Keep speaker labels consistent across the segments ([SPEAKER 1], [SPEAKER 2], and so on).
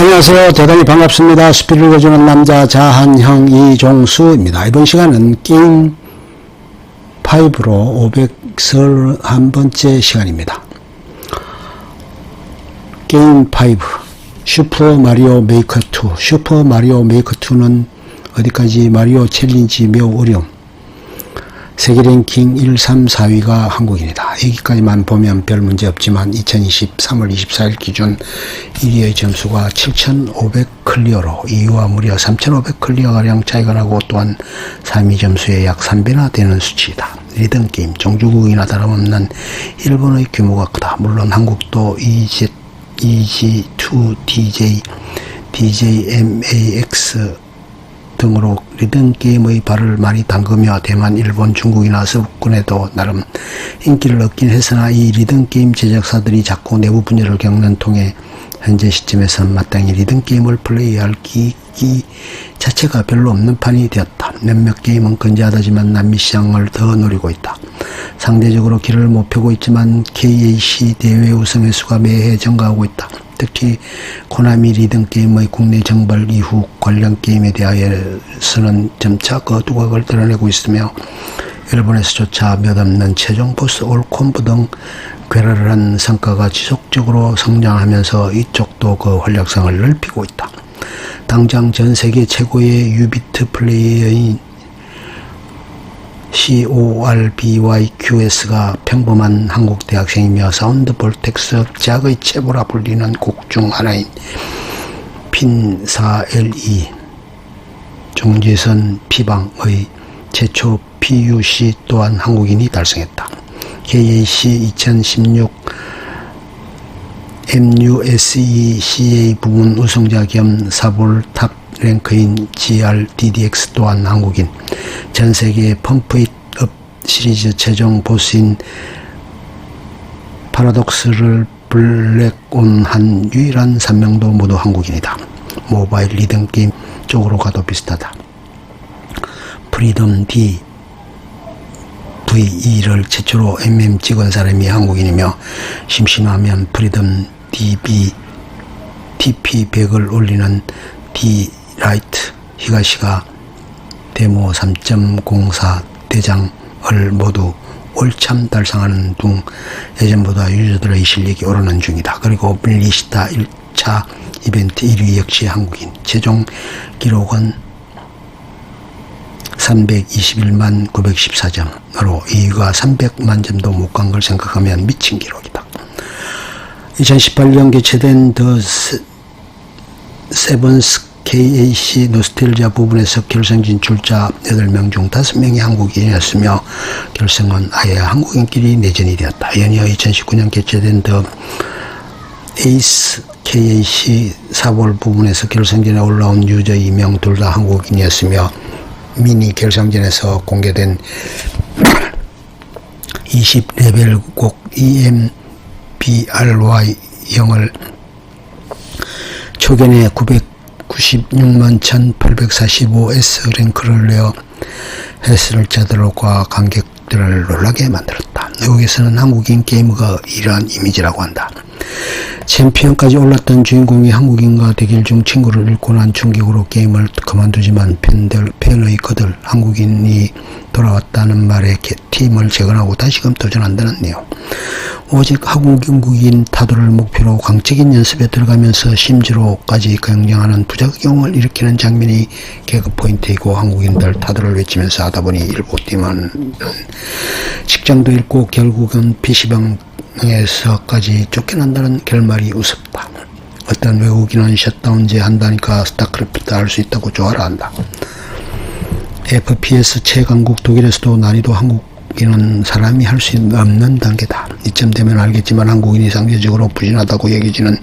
[SPEAKER 1] 안녕하세요. 대단히 반갑습니다. 스피를 읽어주는 남자 자한형 이종수입니다. 이번 시간은 게임 5로 531번째 시간입니다. 게임 5 슈퍼마리오 메이커 2. 슈퍼마리오 메이커 2는 어디까지 마리오 챌린지 매우 어려움. 세계 랭킹 1, 3, 4위가 한국인이다. 여기까지만 보면 별 문제 없지만 2020 3월 24일 기준 1위의 점수가 7,500 클리어로 2위와 무려 3,500 클리어가량 차이가 나고, 또한 3위 점수의 약 3배나 되는 수치이다. 리듬게임, 종주국이나 다름없는 일본의 규모가 크다. 물론 한국도 EG2, DJMAX 등으로 리듬게임의 발을 많이 담그며 대만, 일본, 중국이나 서구권에도 나름 인기를 얻긴 했으나, 이 리듬게임 제작사들이 자꾸 내부 분열을 겪는 통에 현재 시점에선 마땅히 리듬게임을 플레이할 기기 자체가 별로 없는 판이 되었다. 몇몇 게임은 건재하다지만 남미 시장을 더 노리고 있다. 상대적으로 길을 못 펴고 있지만 KAC 대회 우승 횟수가 매해 증가하고 있다. 특히 코나미 리듬게임의 국내 정발 이후 관련 게임에 대하여서는 점차 그 두각을 드러내고 있으며, 일본에서조차 몇 없는 최종 보스 올콤보 등 괴랄한 성과가 지속적으로 성장하면서 이쪽도 그 활약상을 넓히고 있다. 당장 전 세계 최고의 유비트 플레이어인 CORBYQS가 평범한 한국 대학생이며 사운드 볼텍스 짝의 최고라 불리는 곡 중 하나인 핀4LE 종지선 피방의 최초 PUC 또한 한국인이 달성했다. KAC 2016 MUSECA 부문 우승자 겸 사볼 탑 랭크인 GRDDX 또한 한국인. 전세계 펌프잇업 시리즈 최종 보스인 파라독스를 블랙온한 유일한 3명도 모두 한국인이다. 모바일 리듬게임 쪽으로 가도 비슷하다. 프리덤 DVE를 최초로 MM 찍은 사람이 한국인이며, 심심하면 프리덤 DB TP100을 올리는 D라이트 히가시가 데모 3.04 대장을 모두 올참 달성하는 등 예전보다 유저들의 실력이 오르는 중이다. 그리고 밀리시타 1차 이벤트 1위 역시 한국인. 최종 기록은 321만 914점으로 2위가 300만 점도 못 간 걸 생각하면 미친 기록이다. 2018년 개최된 더 세븐스 KAC 노스텔지아 부분에서 결승 진출자 8명 중 5명이 한국인이었으며, 결승은 아예 한국인끼리 내전이 되었다. 연이어 2019년 개최된 더 에이스 KAC 사볼 부분에서 결승전에 올라온 유저 2명 둘 다 한국인이었으며, 미니 결승전에서 공개된 20레벨 곡 EMBRY0을 초견에 996만 1845S 랭크를 내어 헬스를자들과 관객들을 놀라게 만들었다. 외국에서는 한국인 게이머가 이러한 이미지라고 한다. 챔피언까지 올랐던 주인공이 한국인과 대결 중 친구를 잃고 난 충격으로 게임을 그만두지만 팬의 그들 한국인이 돌아왔다는 말에 팀을 재건하고 다시금 도전한다는 내용. 오직 한국인 타도를 목표로 광적인 연습에 들어가면서 심지로까지 경쟁하는 부작용을 일으키는 장면이 개그 포인트이고, 한국인들 타도를 외치면서 하다보니 일부 팀은 직장도 잃고 결국은 PC방에서까지 쫓겨난다는 결말이 우습다. 어떤 외국인은 셧다운제 한다니까 스타크래프트 할 수 있다고 좋아라 한다. FPS 최강국 독일에서도 난이도 한국인은 사람이 할 수 없는 단계다. 이쯤 되면 알겠지만 한국인이 상대적으로 부진하다고 여겨지는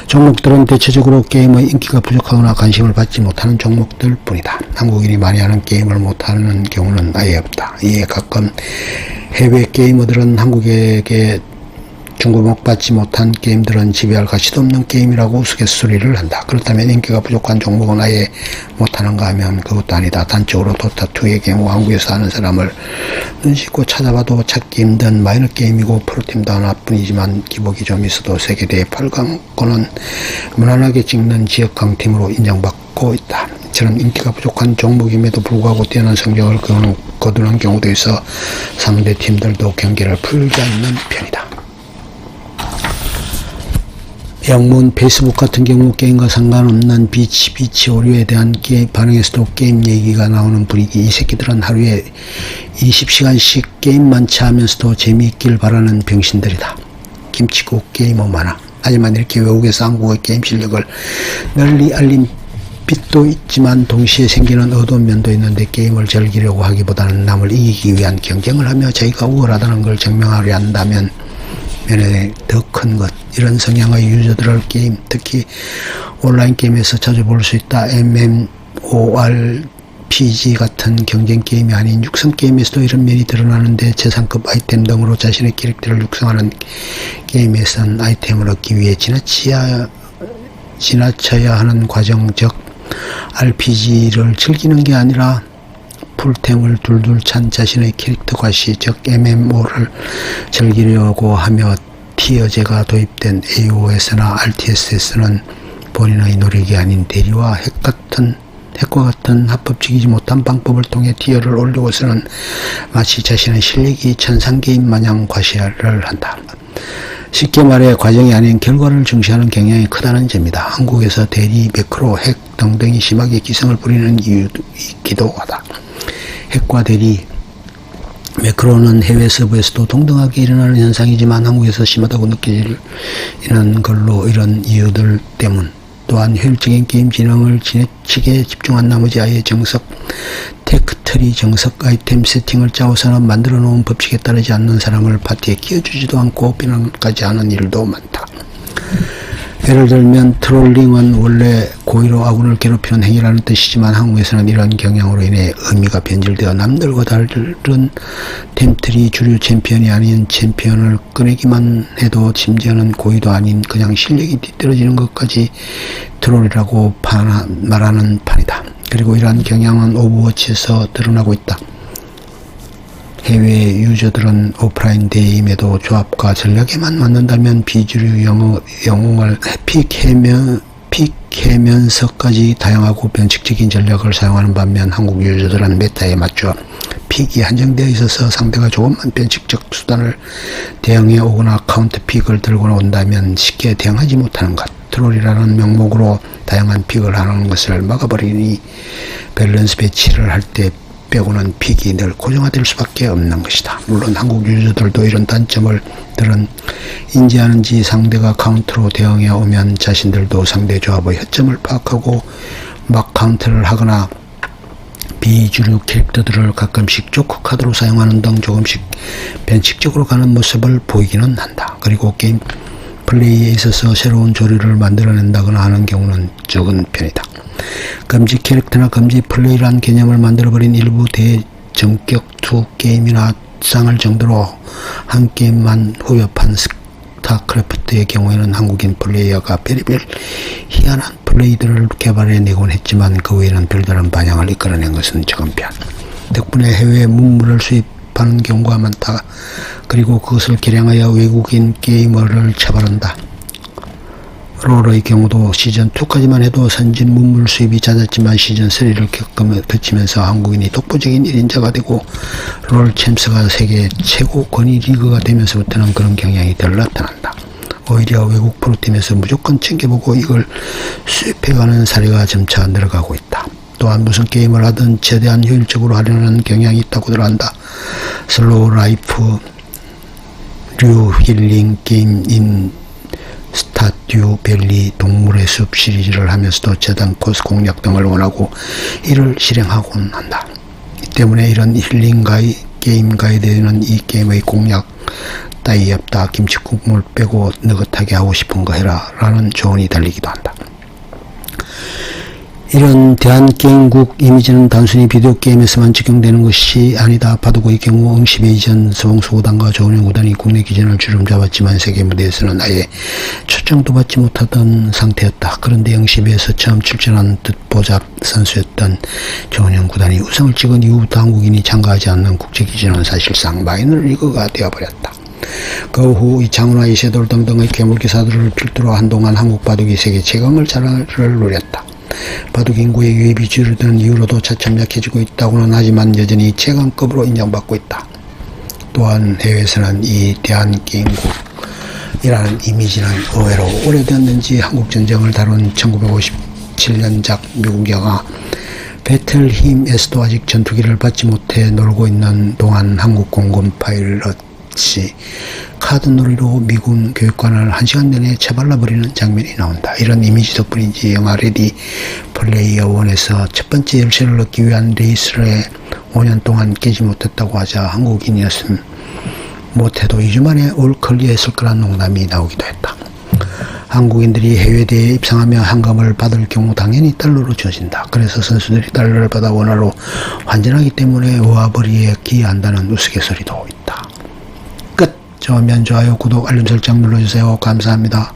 [SPEAKER 1] 종목들은 대체적으로 게임의 인기가 부족하거나 관심을 받지 못하는 종목들 뿐이다. 한국인이 많이 하는 게임을 못하는 경우는 아예 없다. 이에 가끔 해외 게이머들은 한국에게 주목받지 못한 게임들은 지배할 가치도 없는 게임이라고 우스갯소리를 한다. 그렇다면 인기가 부족한 종목은 아예 못하는가 하면 그것도 아니다. 단적으로 도타2의 경우 한국에서 하는 사람을 눈씻고 찾아봐도 찾기 힘든 마이너 게임이고 프로팀도 하나뿐이지만 기복이 좀 있어도 세계대회 8강권은 무난하게 찍는 지역 강팀으로 인정받고 있다. 이처럼 인기가 부족한 종목임에도 불구하고 뛰어난 성적을 거두는 경우도 있어 상대 팀들도 경기를 풀지 않는 편이다. 영문 페이스북 같은 경우 게임과 상관없는 비치 오류에 대한 반응에서도 게임 얘기가 나오는 분위기. 이 새끼들은 하루에 20시간씩 게임만 차하면서도 재미있길 바라는 병신들이다. 김치국 게이머 많아. 하지만 이렇게 외국에서 한국의 게임 실력을 널리 알린 빛도 있지만 동시에 생기는 어두운 면도 있는데 게임을 즐기려고 하기보다는 남을 이기기 위한 경쟁을 하며 자기가 우월하다는 걸 증명하려 한다면 면에 더 큰 것, 이런 성향의 유저들을 게임, 특히 온라인 게임에서 자주 볼 수 있다. MMORPG 같은 경쟁 게임이 아닌 육성 게임에서도 이런 면이 드러나는데 재상급 아이템 등으로 자신의 캐릭터를 육성하는 게임에선 아이템을 얻기 위해 지나쳐야 하는 과정, 즉 RPG를 즐기는 게 아니라 풀템을 둘둘 찬 자신의 캐릭터 과시, 즉 MMO를 즐기려고 하며 티어제가 도입된 AOS나 RTS에서는 본인의 노력이 아닌 대리와 핵과 같은 합법적이지 못한 방법을 통해 티어를 올리고서는 마치 자신의 실력이 천상게임 마냥 과시를 한다. 쉽게 말해 과정이 아닌 결과를 중시하는 경향이 크다는 점이다. 한국에서 대리, 매크로, 핵 등등이 심하게 기승을 부리는 이유도 있기도 하다. 핵과 대리, 매크로는 해외 서버에서도 동등하게 일어나는 현상이지만 한국에서 심하다고 느껴지는 걸로 이런 이유들 때문, 또한 효율적인 게임 진행을 지나치게 집중한 나머지 아예 정석 테크트리, 정석 아이템 세팅을 짜고서는 만들어 놓은 법칙에 따르지 않는 사람을 파티에 끼워주지도 않고 비난까지 하는 일도 많다. 예를 들면 트롤링은 원래 고의로 아군을 괴롭히는 행위라는 뜻이지만 한국에서는 이런 경향으로 인해 의미가 변질되어 남들과 다른 템트리 주류 챔피언이 아닌 챔피언을 꺼내기만 해도 심지어는 고의도 아닌 그냥 실력이 뒤떨어지는 것까지 트롤이라고 말하는 판이다. 그리고 이러한 경향은 오버워치에서 드러나고 있다. 해외 유저들은 오프라인 대회임에도 조합과 전략에만 맞는다면 비주류 영웅을 픽해면서까지 다양하고 변칙적인 전략을 사용하는 반면 한국 유저들은 메타에 맞춰 픽이 한정되어 있어서 상대가 조금만 변칙적 수단을 대응해 오거나 카운터 픽을 들고 온다면 쉽게 대응하지 못하는 것. 트롤이라는 명목으로 다양한 픽을 하는 것을 막아버리니 밸런스 배치를 할 때 빼고는 픽이 늘 고정화될 수밖에 없는 것이다. 물론 한국 유저들도 이런 단점을 들은 인지하는지 상대가 카운터로 대응해 오면 자신들도 상대 조합의 허점을 파악하고 막 카운터를 하거나 비주류 캐릭터들을 가끔씩 조커 카드로 사용하는 등 조금씩 변칙적으로 가는 모습을 보이기는 한다. 그리고 게임 플레이에 있어서 새로운 조류를 만들어낸다거나 하는 경우는 적은 편이다. 금지 캐릭터나 금지 플레이라는 개념을 만들어버린 일부 대전격2 게임이나 쌍을 정도로 한 게임만 후벼판 스타크래프트의 경우에는 한국인 플레이어가 별의별 희한한 플레이들을 개발해내곤 했지만 그 외에는 별다른 반향을 이끌어낸 것은 적은 편. 덕분에 해외 문물을 수입하는 경우가 많다. 그리고 그것을 개량하여 외국인 게이머를 처벌한다. 롤의 경우도 시즌2까지만 해도 선진 문물 수입이 잦았지만 시즌3를 거치면서 한국인이 독보적인 1인자가 되고 롤 챔스가 세계 최고 권위 리그가 되면서부터는 그런 경향이 덜 나타난다. 오히려 외국 프로팀에서 무조건 챙겨보고 이걸 수입해가는 사례가 점차 늘어가고 있다. 또한 무슨 게임을 하든 최대한 효율적으로 하려는 경향이 있다고들 한다. 슬로우 라이프, 류 힐링 게임인 스타듀 밸리, 동물의 숲 시리즈를 하면서도 재단 코스 공략 등을 원하고 이를 실행하곤 한다. 이 때문에 이런 힐링 게임 가이드에는 이 게임의 공략 따위 없다. 김치국물 빼고 느긋하게 하고 싶은 거 해라 라는 조언이 달리기도 한다. 이런 대한게임국 이미지는 단순히 비디오 게임에서만 적용되는 것이 아니다. 바둑의 경우 응시배 이전 서봉수 구단과 조은영 구단이 국내 기전을 주름잡았지만 세계 무대에서는 아예 초청도 받지 못하던 상태였다. 그런데 응시배에서 처음 출전한 뜻보잡 선수였던 조은영 구단이 우승을 찍은 이후부터 한국인이 참가하지 않는 국제 기전은 사실상 마이너 리그가 되어버렸다. 그 후 이창훈과 이세돌 등등의 괴물 기사들을 필두로 한동안 한국 바둑이 세계 최강을 자랑을 노렸다. 바둑 인구의 유입이 줄어드는 이후로도 차츰 약해지고 있다고는 하지만 여전히 최강급으로 인정받고 있다. 또한 해외에서는 이 대한게임국이라는 이미지는 의외로 오래됐는지 한국전쟁을 다룬 1957년작 미국 영화 배틀힘에서도 아직 전투기를 받지 못해 놀고 있는 동안 한국 공군 파일럿이 카드놀이로 미군 교육관을 1시간 내내 쳐발라버리는 장면이 나온다. 이런 이미지 덕분인지 영화 레디 플레이어 1에서 첫 번째 열쇠를 얻기 위한 레이스를 5년 동안 깨지 못했다고 하자 한국인이었음 못해도 2주 만에 올 클리어했을 거란 농담이 나오기도 했다. 한국인들이 해외대회에 입상하며 상금을 받을 경우 당연히 달러로 주어진다. 그래서 선수들이 달러를 받아 원화로 환전하기 때문에 의화벌이에 기여한다는 우스갯소리도 있다. 끝! 좋으면 좋아요, 구독, 알림 설정 눌러주세요. 감사합니다.